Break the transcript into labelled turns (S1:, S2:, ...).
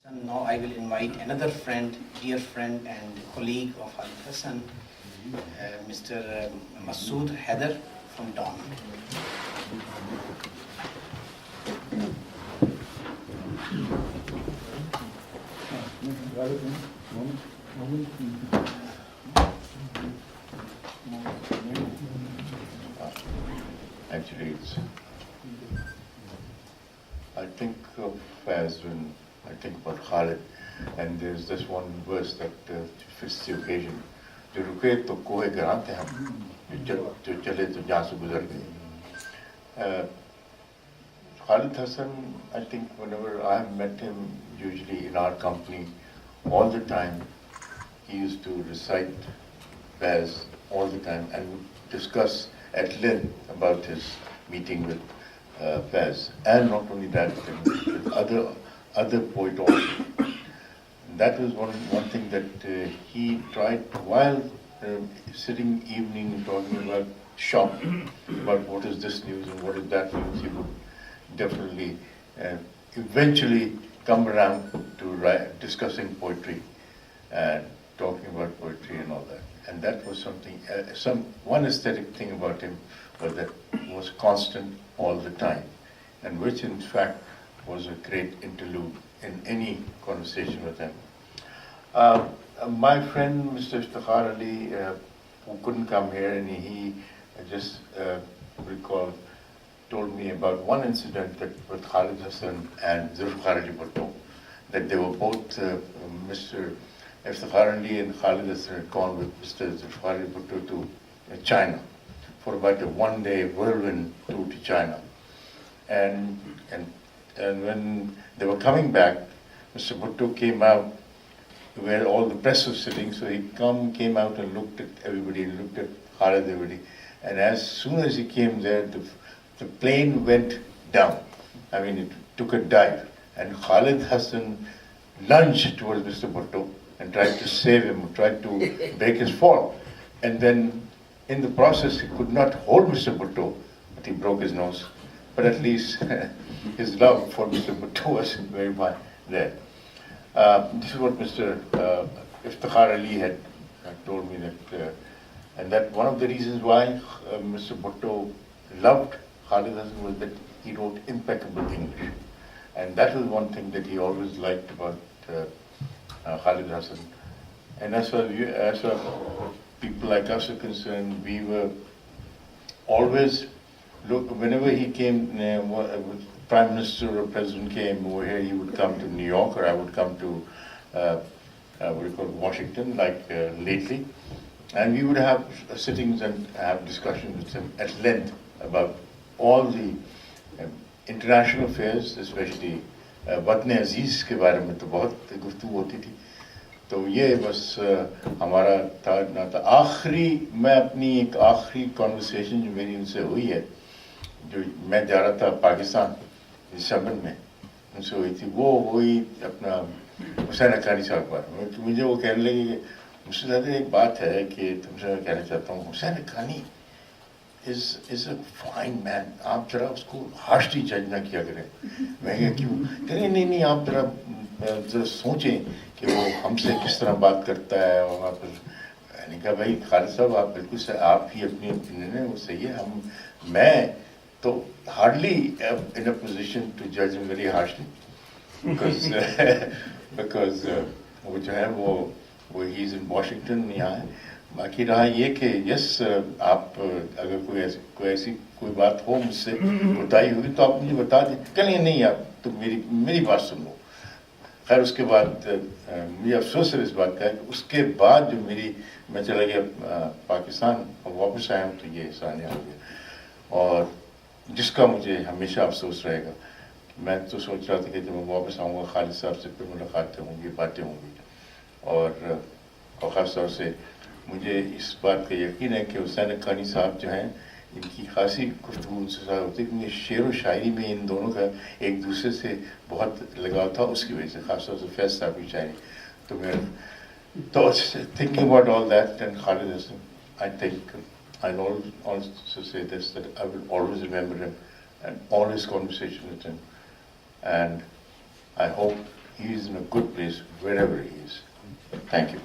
S1: And now I will invite another friend, dear friend and colleague of Khalid Hasan, Mr. Masood Haider from Dawn.
S2: Actually, I think of as when I think about Khalid, and there's this one verse that fits the occasion. जो रुके तो कोहे गिराते हम, जो चले तो जहाँ से गुजर गए. Khalid Hasan, I think whenever I have met him, usually in our company, all the time, he used to recite prayers all the time and discuss at length about his meeting with Faiz, and not only that, with other poet also. That was one thing that he tried while sitting evening and talking about shop, about what is this news and what is that news. He would definitely eventually come around to discussing poetry and talking about poetry and all that. And that was something, one aesthetic thing about him was that was constant all the time, and which in fact was a great interlude in any conversation with him. My friend Mr. Iftikhar Ali, who couldn't come here, and he just recalled, told me about one incident that with Khalid Hasan and Zulfikar Ali Bhutto, that they were both, Mr. Iftikhar Ali and Khalid Hasan had gone with Mr. Zulfikar Ali Bhutto to China for about a one-day whirlwind tour to China. And when they were coming back, Mr. Bhutto came out where all the press was sitting, so he came out and looked at everybody, and looked at Khalid, everybody. And as soon as he came there, the plane went down. I mean, it took a dive. And Khalid Hasan lunged towards Mr. Bhutto and tried to save him, tried to break his fall. And then in the process, he could not hold Mr. Bhutto, but he broke his nose. But at least his love for Mr. Bhutto was very much there. This is what Mr. Iftikhar Ali had told me, that, and that one of the reasons why Mr. Bhutto loved Khalid Hasan was that he wrote impeccable English. And that was one thing that he always liked about Khalid Hasan. And as far as people like us are concerned, we were always, whenever he came, Prime Minister or President came over here, he would come to New York, or I would come to Washington, like lately, and we would have sittings and have discussions with him at length about all the international affairs, especially वतन अजीज के बारे में तो बहुत गुफ्तगू होती थी. तो ये बस हमारा था ना. था आखिरी, मैं अपनी एक आखिरी कॉन्वर्सेशन जो मेरी उनसे हुई है, जो मैं जा रहा था पाकिस्तान दिसंबर में, उनसे हुई थी, वो हुई अपना हुसैन हक्कानी साहब पर. मुझे वो कहने लगे कि मुझसे ज़्यादा एक बात है कि तुमसे मैं कहना चाहता हूँ, Hussain Haqqani is a fine man. आप जरा उसको हार्शली जज ना किया करें. मैं क्या क्यों करें? नहीं, आप जरा सोचें कि वो हमसे किस तरह बात करता है. और आप, मैंने कहा भाई खालिद साहब, आप बिल्कुल से आप ही अपनी ओपिनियन है वो सही है. मैं तो hardly in a position to judge him very harshly, because वो जो है वो he's in Washington यहाँ है. बाकी रहा ये कि यस, आप अगर कोई बात हो मुझसे बताई हुई तो आप मुझे बता दें. चलिए नहीं, आप तो मेरी बात सुन लो. खैर उसके बाद मुझे अफसोस है इस बात का कि उसके बाद जो मैं चला गया पाकिस्तान और वापस आया हूँ, तो ये सानिया हो गया, और जिसका मुझे हमेशा अफसोस रहेगा. मैं तो सोच रहा था कि जब मैं वापस आऊँगा खालिद साहब से फिर मुलाकातें होंगी, बातें होंगी, और ख़ास तौर से मुझे इस बात का यकीन है कि हुसैन हक्कानी साहब जो हैं, इनकी खासी गुफ्तगू उनसे साथ होती है, क्योंकि शेर व शायरी में इन दोनों का एक दूसरे से बहुत लगाव था. उसकी वजह से ख़ास तौर से फैज़ साहब की शायरी. तो thinking about all that and Khalid Hasan, I think I'll also say this, that I will always remember him and all his conversation with him. And I hope he is in a good place wherever he is. Thank you.